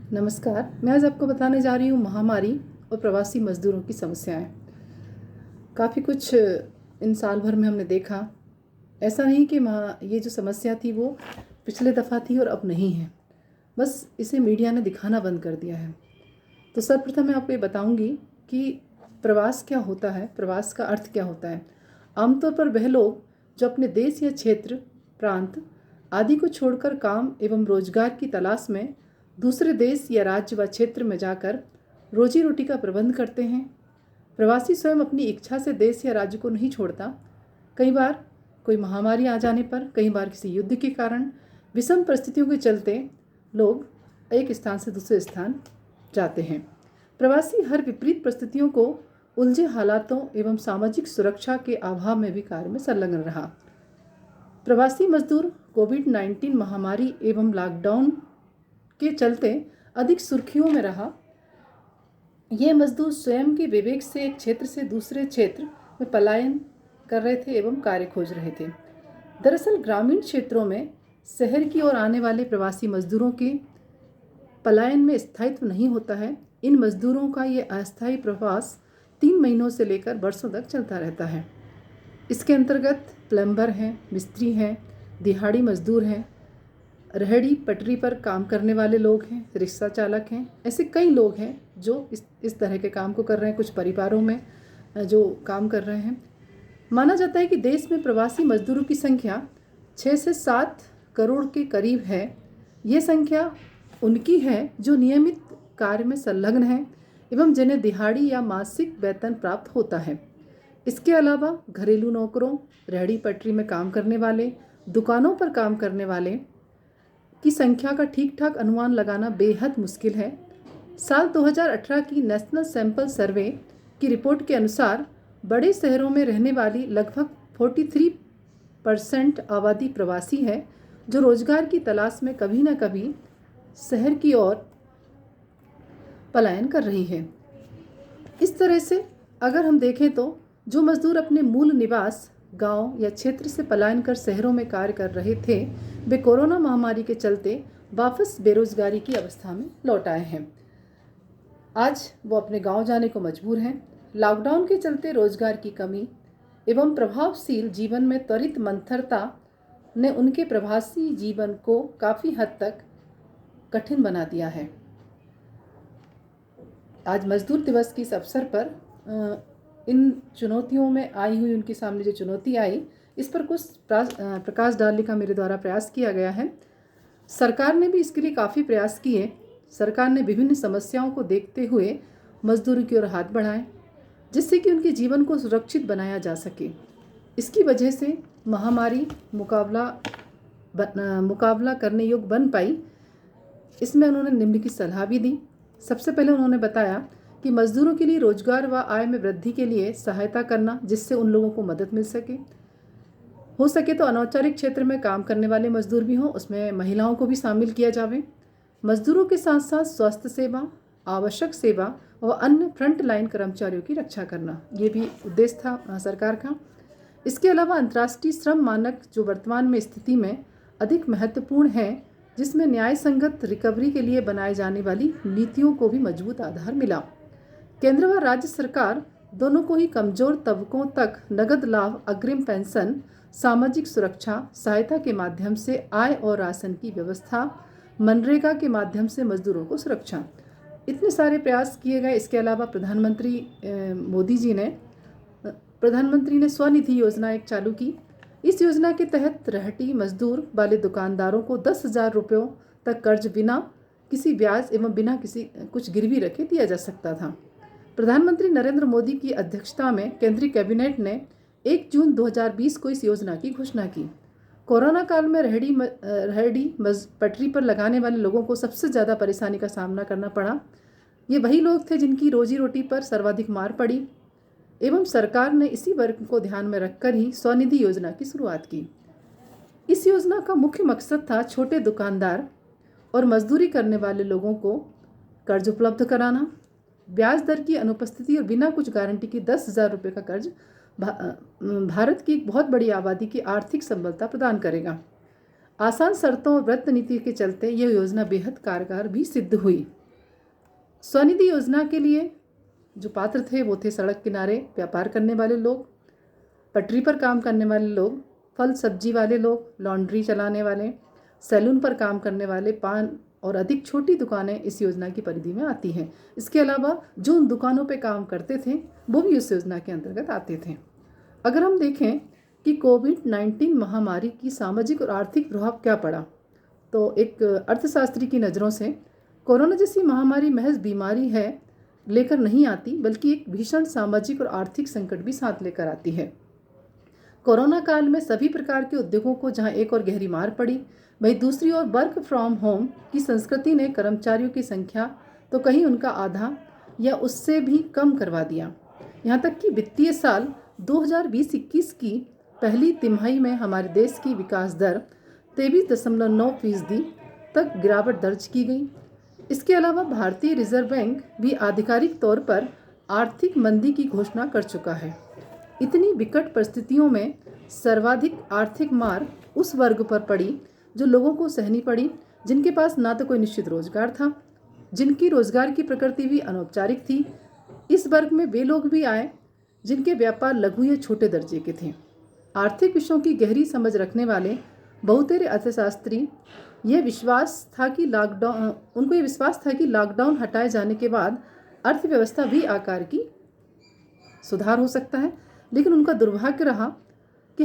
नमस्कार। मैं आज आपको बताने जा रही हूँ महामारी और प्रवासी मज़दूरों की समस्याएं। काफ़ी कुछ इन साल भर में हमने देखा। ऐसा नहीं कि ये जो समस्या थी वो पिछले दफ़ा थी और अब नहीं है, बस इसे मीडिया ने दिखाना बंद कर दिया है। तो सर्वप्रथम मैं आपको ये बताऊंगी कि प्रवास क्या होता है, प्रवास का अर्थ क्या होता है। आमतौर पर वह लोग जो अपने देश या क्षेत्र, प्रांत आदि को छोड़कर काम एवं रोजगार की तलाश में दूसरे देश या राज्य व क्षेत्र में जाकर रोजी रोटी का प्रबंध करते हैं। प्रवासी स्वयं अपनी इच्छा से देश या राज्य को नहीं छोड़ता। कई बार कोई महामारी आ जाने पर, कई बार किसी युद्ध के कारण, विषम परिस्थितियों के चलते लोग एक स्थान से दूसरे स्थान जाते हैं। प्रवासी हर विपरीत परिस्थितियों को उलझे हालातों एवं सामाजिक सुरक्षा के अभाव में भी कार्य में संलग्न रहा। प्रवासी मजदूर कोविड-19 महामारी एवं लॉकडाउन के चलते अधिक सुर्खियों में रहा। ये मजदूर स्वयं के विवेक से एक क्षेत्र से दूसरे क्षेत्र में पलायन कर रहे थे एवं कार्य खोज रहे थे। दरअसल ग्रामीण क्षेत्रों में शहर की ओर आने वाले प्रवासी मजदूरों के पलायन में स्थायित्व नहीं होता है। इन मजदूरों का ये अस्थायी प्रवास 3 महीनों से लेकर वर्षों तक चलता रहता है। इसके अंतर्गत प्लम्बर हैं, मिस्त्री हैं, दिहाड़ी मजदूर हैं, रेहड़ी पटरी पर काम करने वाले लोग हैं, रिक्शा चालक हैं। ऐसे कई लोग हैं जो इस तरह के काम को कर रहे हैं। कुछ परिवारों में जो काम कर रहे हैं। माना जाता है कि देश में प्रवासी मजदूरों की संख्या 6 से 7 करोड़ के करीब है। ये संख्या उनकी है जो नियमित कार्य में संलग्न हैं एवं जिन्हें दिहाड़ी या मासिक वेतन प्राप्त होता है। इसके अलावा घरेलू नौकरों, रेहड़ी पटरी में काम करने वाले, दुकानों पर काम करने वाले की संख्या का ठीक ठाक अनुमान लगाना बेहद मुश्किल है। साल 2018 की नेशनल सैंपल सर्वे की रिपोर्ट के अनुसार बड़े शहरों में रहने वाली लगभग 43% आबादी प्रवासी है, जो रोजगार की तलाश में कभी न कभी शहर की ओर पलायन कर रही है। इस तरह से अगर हम देखें तो जो मजदूर अपने मूल निवास गांव या क्षेत्र से पलायन कर शहरों में कार्य कर रहे थे, वे कोरोना महामारी के चलते वापस बेरोजगारी की अवस्था में लौट आए हैं। आज वो अपने गांव जाने को मजबूर हैं। लॉकडाउन के चलते रोजगार की कमी एवं प्रभावशील जीवन में त्वरित मंथरता ने उनके प्रवासी जीवन को काफ़ी हद तक कठिन बना दिया है। आज मजदूर दिवस के इस अवसर पर इन चुनौतियों में आई हुई, उनके सामने जो चुनौती आई, इस पर कुछ प्रकाश डालने का मेरे द्वारा प्रयास किया गया है। सरकार ने भी इसके लिए काफ़ी प्रयास किए। सरकार ने विभिन्न समस्याओं को देखते हुए मजदूरों की ओर हाथ बढ़ाए, जिससे कि उनके जीवन को सुरक्षित बनाया जा सके। इसकी वजह से महामारी मुकाबला करने योग्य बन पाई। इसमें उन्होंने निम्न की सलाह भी दी। सबसे पहले उन्होंने बताया कि मजदूरों के लिए रोजगार व आय में वृद्धि के लिए सहायता करना, जिससे उन लोगों को मदद मिल सके। हो सके तो अनौपचारिक क्षेत्र में काम करने वाले मजदूर भी हों, उसमें महिलाओं को भी शामिल किया जावे। मजदूरों के साथ साथ स्वास्थ्य सेवा, आवश्यक सेवा व अन्य फ्रंट लाइन कर्मचारियों की रक्षा करना, ये भी उद्देश्य था सरकार का। इसके अलावा अंतर्राष्ट्रीय श्रम मानक जो वर्तमान में स्थिति में अधिक महत्वपूर्ण है, जिसमें न्याय संगत रिकवरी के लिए बनाए जाने वाली नीतियों को भी मजबूत आधार मिला। केंद्र व राज्य सरकार दोनों को ही कमजोर तबकों तक नगद लाभ, अग्रिम पेंशन, सामाजिक सुरक्षा सहायता के माध्यम से आय और राशन की व्यवस्था, मनरेगा के माध्यम से मजदूरों को सुरक्षा, इतने सारे प्रयास किए गए। इसके अलावा प्रधानमंत्री मोदी जी ने स्वनिधि योजना एक चालू की। इस योजना के तहत रेहड़ी मजदूर वाले दुकानदारों को 10,000 रुपयों तक कर्ज बिना किसी ब्याज एवं बिना किसी कुछ गिरवी रखे दिया जा सकता था। प्रधानमंत्री नरेंद्र मोदी की अध्यक्षता में केंद्रीय कैबिनेट ने 1 जून 2020 को इस योजना की घोषणा की। कोरोना काल में रेहड़ी पटरी पर लगाने वाले लोगों को सबसे ज़्यादा परेशानी का सामना करना पड़ा। ये वही लोग थे जिनकी रोजी रोटी पर सर्वाधिक मार पड़ी एवं सरकार ने इसी वर्ग को ध्यान में रखकर ही स्वनिधि योजना की शुरुआत की। इस योजना का मुख्य मकसद था छोटे दुकानदार और मजदूरी करने वाले लोगों को कर्ज उपलब्ध कराना। ब्याज दर की अनुपस्थिति और बिना कुछ गारंटी की 10,000 रुपये का कर्ज भारत की एक बहुत बड़ी आबादी की आर्थिक संबलता प्रदान करेगा। आसान शर्तों और व्रत नीति के चलते यह योजना बेहद कारगर भी सिद्ध हुई। स्वनिधि योजना के लिए जो पात्र थे वो थे सड़क किनारे व्यापार करने वाले लोग, पटरी पर काम करने वाले लोग, फल सब्जी वाले लोग, लॉन्ड्री चलाने वाले, सैलून पर काम करने वाले, पान और अधिक छोटी दुकानें इस योजना की परिधि में आती हैं। इसके अलावा जो उन दुकानों पे काम करते थे वो भी इस योजना के अंतर्गत आते थे। अगर हम देखें कि कोविड-19 महामारी की सामाजिक और आर्थिक प्रभाव क्या पड़ा, तो एक अर्थशास्त्री की नज़रों से कोरोना जैसी महामारी महज बीमारी है लेकर नहीं आती, बल्कि एक भीषण सामाजिक और आर्थिक संकट भी साथ लेकर आती है। कोरोना काल में सभी प्रकार के उद्योगों को जहां एक और गहरी मार पड़ी, वहीं दूसरी ओर वर्क फ्रॉम होम की संस्कृति ने कर्मचारियों की संख्या तो कहीं उनका आधा या उससे भी कम करवा दिया। यहाँ तक कि वित्तीय साल 2020-21 की पहली तिमाही में हमारे देश की विकास दर 23.9% तक गिरावट दर्ज की गई। इसके अलावा भारतीय रिजर्व बैंक भी आधिकारिक तौर पर आर्थिक मंदी की घोषणा कर चुका है। इतनी विकट परिस्थितियों में सर्वाधिक आर्थिक मार उस वर्ग पर पड़ी जो लोगों को सहनी पड़ी, जिनके पास ना तो कोई निश्चित रोजगार था, जिनकी रोजगार की प्रकृति भी अनौपचारिक थी। इस वर्ग में वे लोग भी आए जिनके व्यापार लघु या छोटे दर्जे के थे। आर्थिक विषयों की गहरी समझ रखने वाले बहुतेरे अर्थशास्त्री उनको ये विश्वास था कि लॉकडाउन हटाए जाने के बाद अर्थव्यवस्था भी आकार की सुधार हो सकता है। लेकिन उनका दुर्भाग्य रहा कि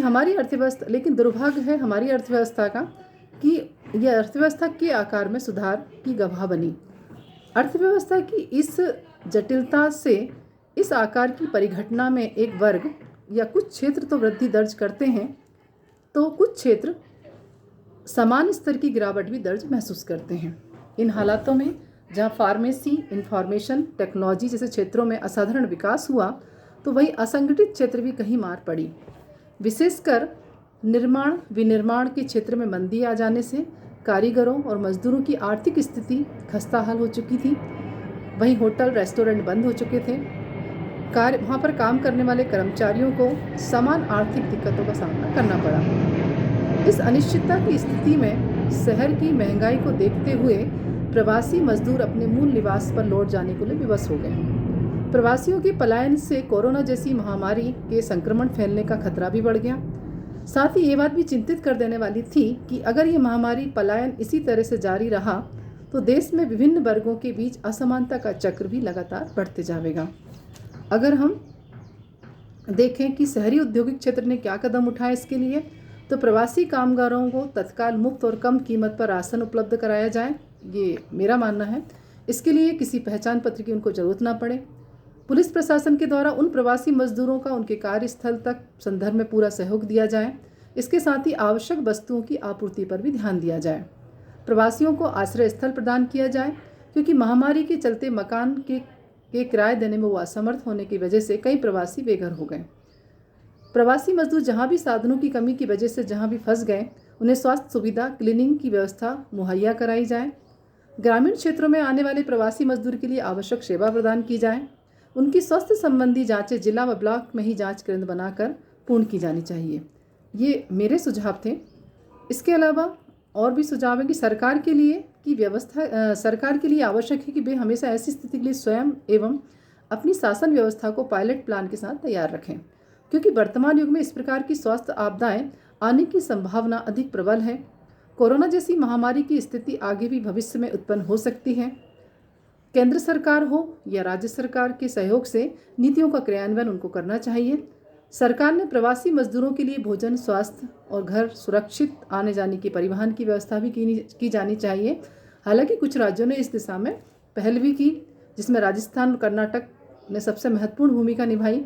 दुर्भाग्य है हमारी अर्थव्यवस्था का कि यह अर्थव्यवस्था के आकार में सुधार की गवाह बनी। अर्थव्यवस्था की इस जटिलता से इस आकार की परिघटना में एक वर्ग या कुछ क्षेत्र तो वृद्धि दर्ज करते हैं, तो कुछ क्षेत्र समान स्तर की गिरावट भी दर्ज महसूस करते हैं। इन हालातों में जहां फार्मेसी, इंफॉर्मेशन टेक्नोलॉजी जैसे क्षेत्रों में असाधारण विकास हुआ, तो वहीं असंगठित क्षेत्र भी कहीं मार पड़ी। विशेषकर निर्माण विनिर्माण के क्षेत्र में मंदी आ जाने से कारीगरों और मजदूरों की आर्थिक स्थिति खस्ताहाल हो चुकी थी। वहीं होटल रेस्टोरेंट बंद हो चुके थे। वहाँ पर काम करने वाले कर्मचारियों को समान आर्थिक दिक्कतों का सामना करना पड़ा। इस अनिश्चितता की स्थिति में शहर की महंगाई को देखते हुए प्रवासी मजदूर अपने मूल निवास पर लौट जाने के लिए विवश हो गए। प्रवासियों के पलायन से कोरोना जैसी महामारी के संक्रमण फैलने का खतरा भी बढ़ गया। साथ ही ये बात भी चिंतित कर देने वाली थी कि अगर ये महामारी पलायन इसी तरह से जारी रहा तो देश में विभिन्न वर्गों के बीच असमानता का चक्र भी लगातार बढ़ते जाएगा। अगर हम देखें कि शहरी औद्योगिक क्षेत्र ने क्या कदम उठाए इसके लिए, तो प्रवासी कामगारों को तत्काल मुफ्त और कम कीमत पर राशन उपलब्ध कराया जाए, ये मेरा मानना है। इसके लिए किसी पहचान पत्र की उनको ज़रूरत ना पड़े। पुलिस प्रशासन के द्वारा उन प्रवासी मजदूरों का उनके कार्यस्थल तक संदर्भ में पूरा सहयोग दिया जाए। इसके साथ ही आवश्यक वस्तुओं की आपूर्ति पर भी ध्यान दिया जाए। प्रवासियों को आश्रय स्थल प्रदान किया जाए, क्योंकि महामारी के चलते मकान के किराए देने में वो असमर्थ होने की वजह से कई प्रवासी बेघर हो गए। प्रवासी मजदूर जहाँ भी साधनों की कमी की वजह से जहाँ भी फंस गए, उन्हें स्वास्थ्य सुविधा, क्लीनिंग की व्यवस्था मुहैया कराई जाए। ग्रामीण क्षेत्रों में आने वाले प्रवासी मजदूर के लिए आवश्यक सेवा प्रदान की जाए। उनकी स्वास्थ्य संबंधी जांचें जिला व ब्लॉक में ही जांच केंद्र बनाकर पूर्ण की जानी चाहिए। ये मेरे सुझाव थे। इसके अलावा और भी सुझाव है कि सरकार के लिए आवश्यक है कि वे हमेशा ऐसी स्थिति के लिए स्वयं एवं अपनी शासन व्यवस्था को पायलट प्लान के साथ तैयार रखें, क्योंकि वर्तमान युग में इस प्रकार की स्वास्थ्य आपदाएं आने की संभावना अधिक प्रबल है। कोरोना जैसी महामारी की स्थिति आगे भी भविष्य में उत्पन्न हो सकती है। केंद्र सरकार हो या राज्य सरकार के सहयोग से नीतियों का क्रियान्वयन उनको करना चाहिए। सरकार ने प्रवासी मजदूरों के लिए भोजन, स्वास्थ्य और घर सुरक्षित आने जाने की परिवहन की व्यवस्था भी की जानी चाहिए। हालांकि कुछ राज्यों ने इस दिशा में पहल भी की, जिसमें राजस्थान और कर्नाटक ने सबसे महत्वपूर्ण भूमिका निभाई।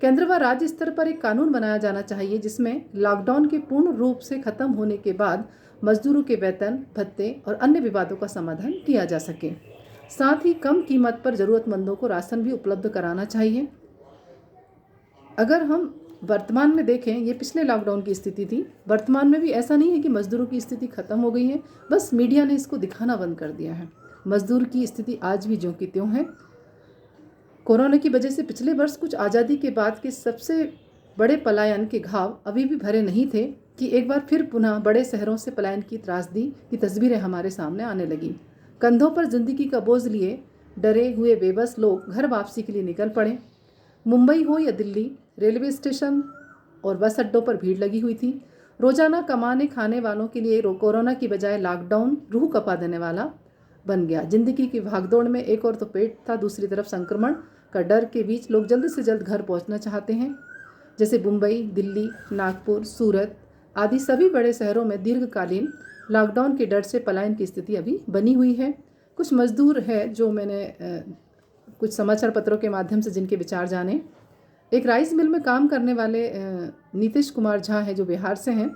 केंद्र व राज्य स्तर पर एक कानून बनाया जाना चाहिए जिसमें लॉकडाउन के पूर्ण रूप से खत्म होने के बाद मजदूरों के वेतन, भत्ते और अन्य विवादों का समाधान किया जा सके। साथ ही कम कीमत पर ज़रूरतमंदों को राशन भी उपलब्ध कराना चाहिए। अगर हम वर्तमान में देखें, ये पिछले लॉकडाउन की स्थिति थी। वर्तमान में भी ऐसा नहीं है कि मजदूरों की स्थिति खत्म हो गई है, बस मीडिया ने इसको दिखाना बंद कर दिया है। मजदूर की स्थिति आज भी ज्यों की त्यों है। कोरोना की वजह से पिछले वर्ष कुछ आज़ादी के बाद के सबसे बड़े पलायन के घाव अभी भी भरे नहीं थे कि एक बार फिर पुनः बड़े शहरों से पलायन की त्रासदी की तस्वीरें हमारे सामने आने लगी। कंधों पर जिंदगी का बोझ लिए डरे हुए बेबस लोग घर वापसी के लिए निकल पड़े। मुंबई हो या दिल्ली, रेलवे स्टेशन और बस अड्डों पर भीड़ लगी हुई थी। रोजाना कमाने खाने वालों के लिए कोरोना की बजाय लॉकडाउन रूह कपा देने वाला बन गया। जिंदगी की भागदौड़ में एक और तो पेट था, दूसरी तरफ संक्रमण का डर के बीच लोग जल्द से जल्द घर पहुंचना चाहते हैं। जैसे मुंबई, दिल्ली, नागपुर, सूरत आदि सभी बड़े शहरों में दीर्घकालीन लॉकडाउन के डर से पलायन की स्थिति अभी बनी हुई है। कुछ मजदूर है जो मैंने कुछ समाचार पत्रों के माध्यम से जिनके विचार जाने। एक राइस मिल में काम करने वाले नीतीश कुमार झा हैं जो बिहार से हैं।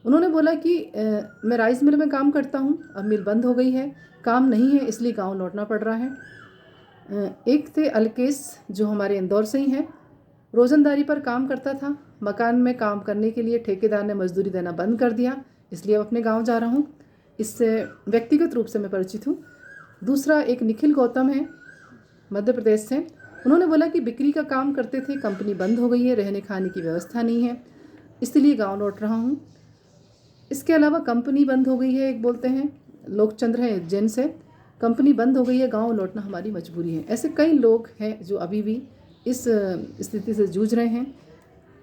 उन्होंने बोला कि मैं राइस मिल में काम करता हूं, अब मिल बंद हो गई है, काम नहीं है, इसलिए गांव लौटना पड़ रहा है। एक थे अलकेश जो हमारे इंदौर से ही हैं। रोजंदारी पर काम करता था, मकान में काम करने के लिए ठेकेदार ने मजदूरी देना बंद कर दिया, इसलिए अब अपने गांव जा रहा हूं। इससे व्यक्तिगत रूप से मैं परिचित हूँ। दूसरा एक निखिल गौतम है, मध्य प्रदेश से। उन्होंने बोला कि बिक्री का काम करते थे, कंपनी बंद हो गई है, रहने खाने की व्यवस्था नहीं है, इसलिए गांव लौट रहा हूं। इसके अलावा कंपनी बंद हो गई है, एक बोलते हैं लोकचंद्र है उज्जैन से, कंपनी बंद हो गई है, गांव लौटना हमारी मजबूरी है। ऐसे कई लोग हैं जो अभी भी इस स्थिति से जूझ रहे हैं।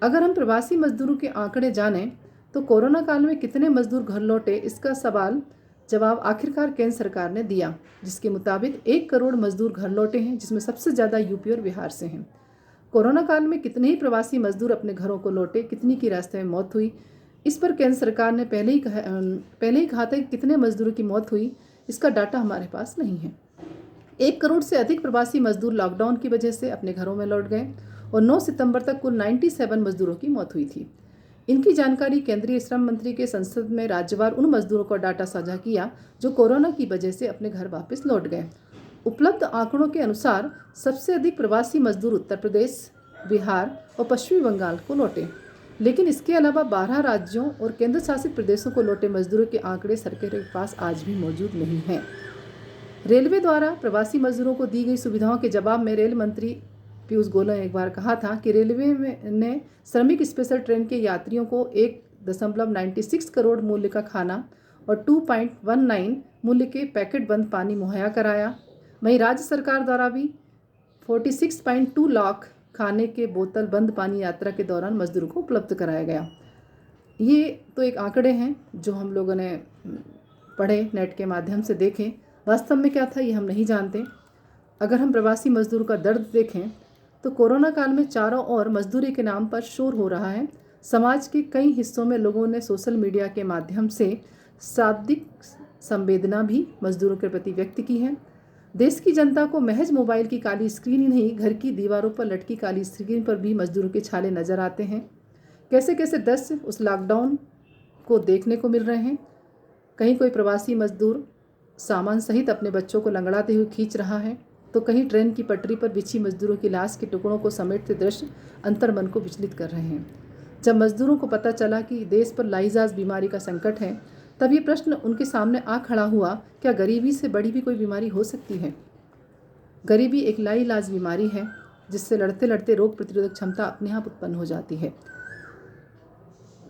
अगर हम प्रवासी मजदूरों के आंकड़े जानें तो कोरोना काल में कितने मजदूर घर लौटे, इसका सवाल जवाब आखिरकार केंद्र सरकार ने दिया, जिसके मुताबिक 1 करोड़ मजदूर घर लौटे हैं, जिसमें सबसे ज़्यादा यूपी और बिहार से हैं। कोरोना काल में कितने ही प्रवासी मजदूर अपने घरों को लौटे, कितनी की रास्ते में मौत हुई, इस पर केंद्र सरकार ने पहले ही कहा था कि कितने मजदूरों की मौत हुई, इसका डाटा हमारे पास नहीं है। 1 करोड़ से अधिक प्रवासी मजदूर लॉकडाउन की वजह से अपने घरों में लौट गए और 9 सितंबर तक कुल 97 मजदूरों की मौत हुई थी। इनकी जानकारी केंद्रीय श्रम मंत्री के संसद में राज्यवार उन मजदूरों का डाटा साझा किया जो कोरोना की वजह से अपने घर वापस लौट गए। उपलब्ध आंकड़ों के अनुसार सबसे अधिक प्रवासी मजदूर उत्तर प्रदेश, बिहार और पश्चिमी बंगाल को लौटे, लेकिन इसके अलावा 12 राज्यों और केंद्र शासित प्रदेशों को लौटे मजदूरों के आंकड़े सरकार के पास आज भी मौजूद नहीं हैं। रेलवे द्वारा प्रवासी मजदूरों को दी गई सुविधाओं के जवाब में रेल मंत्री पीयूष गोयल ने एक बार कहा था कि रेलवे ने श्रमिक स्पेशल ट्रेन के यात्रियों को 1.96 करोड़ मूल्य का खाना और 2.19 मूल्य के पैकेट बंद पानी मुहैया कराया। वहीं राज्य सरकार द्वारा भी 46.2 लाख खाने के बोतल बंद पानी यात्रा के दौरान मजदूरों को उपलब्ध कराया गया। ये तो एक आंकड़े हैं जो हम लोगों ने पढ़े, नेट के माध्यम से देखें। वास्तव में क्या था ये हम नहीं जानते। अगर हम प्रवासी मजदूरों का दर्द देखें तो कोरोना काल में चारों ओर मजदूरी के नाम पर शोर हो रहा है। समाज के कई हिस्सों में लोगों ने सोशल मीडिया के माध्यम से शाब्दिक संवेदना भी मजदूरों के प्रति व्यक्त की है। देश की जनता को महज मोबाइल की काली स्क्रीन ही नहीं, घर की दीवारों पर लटकी काली स्क्रीन पर भी मजदूरों के छाले नजर आते हैं। कैसे कैसे दृश्य उस लॉकडाउन को देखने को मिल रहे हैं। कहीं कोई प्रवासी मजदूर सामान सहित अपने बच्चों को लंगड़ाते हुए खींच रहा है, तो कहीं ट्रेन की पटरी पर बिछी मजदूरों की लाश के टुकड़ों को समेटते दृश्य अंतर्मन को विचलित कर रहे हैं। जब मजदूरों को पता चला कि देश पर लाइजाज बीमारी का संकट है, तब ये प्रश्न उनके सामने आ खड़ा हुआ, क्या गरीबी से बड़ी भी कोई बीमारी हो सकती है? गरीबी एक लाइलाज बीमारी है जिससे लड़ते लड़ते रोग प्रतिरोधक क्षमता अपने आप उत्पन्न हो जाती है।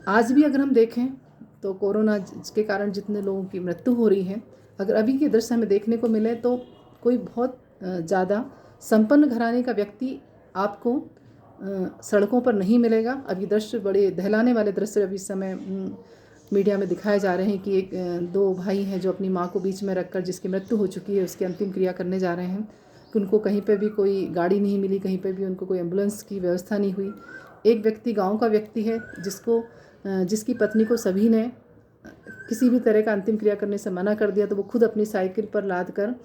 आज भी अगर हम देखें तो कोरोना के कारण जितने लोगों की मृत्यु हो रही है, अगर अभी के दृश्य हमें देखने को मिले तो कोई बहुत ज़्यादा संपन्न घराने का व्यक्ति आपको सड़कों पर नहीं मिलेगा। अभी दृश्य बड़े दहलाने वाले दृश्य अभी इस समय मीडिया में दिखाए जा रहे हैं कि दो भाई हैं जो अपनी माँ को बीच में रखकर, जिसकी मृत्यु हो चुकी है, उसकी अंतिम क्रिया करने जा रहे हैं कि उनको कहीं पे भी कोई गाड़ी नहीं मिली, कहीं पे भी उनको कोई एम्बुलेंस की व्यवस्था नहीं हुई। एक व्यक्ति गाँव का व्यक्ति है जिसकी पत्नी को सभी ने किसी भी तरह का अंतिम क्रिया करने से मना कर दिया, तो वो खुद अपनी साइकिल पर लाद कर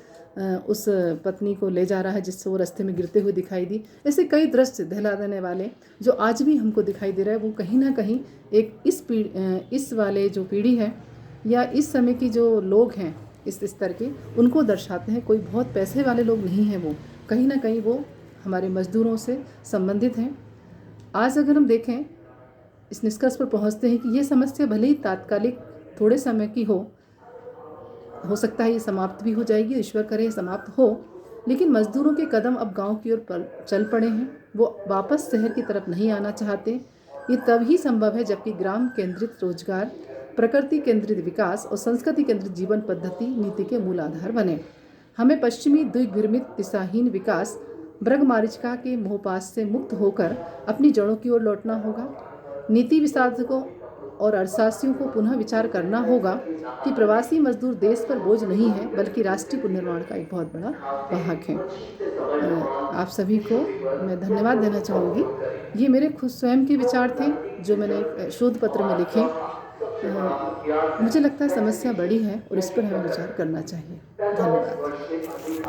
उस पत्नी को ले जा रहा है, जिससे वो रास्ते में गिरते हुए दिखाई दी। ऐसे कई दृश्य दहला देने वाले जो आज भी हमको दिखाई दे रहा है, वो कहीं ना कहीं एक इस वाले जो पीढ़ी है या इस समय की जो लोग हैं इस स्तर के, उनको दर्शाते हैं। कोई बहुत पैसे वाले लोग नहीं हैं, वो कहीं ना कहीं वो हमारे मजदूरों से संबंधित हैं। आज अगर हम देखें, इस निष्कर्ष पर पहुँचते हैं कि ये समस्या भले ही तात्कालिक थोड़े समय की हो सकता है ये समाप्त भी हो जाएगी, ईश्वर करे समाप्त हो, लेकिन मजदूरों के कदम अब गांव की ओर चल पड़े हैं। वो वापस शहर की तरफ नहीं आना चाहते। ये तब ही संभव है जबकि ग्राम केंद्रित रोजगार, प्रकृति केंद्रित विकास और संस्कृति केंद्रित जीवन पद्धति नीति के मूल आधार बने। हमें पश्चिमी द्विघ्रमित दिशाहीन विकास ब्रह्ममारिचिका के मोहपाश से मुक्त होकर अपनी जड़ों की ओर लौटना होगा। नीति विशारदों और अर्थशास्त्रियों को पुनः विचार करना होगा कि प्रवासी मजदूर देश पर बोझ नहीं है, बल्कि राष्ट्रीय पुनर्निर्माण का एक बहुत बड़ा वाहक है। आप सभी को मैं धन्यवाद देना चाहूँगी। ये मेरे खुद स्वयं के विचार थे जो मैंने एक शोध पत्र में लिखे। मुझे लगता है समस्या बड़ी है और इस पर हमें विचार करना चाहिए। धन्यवाद।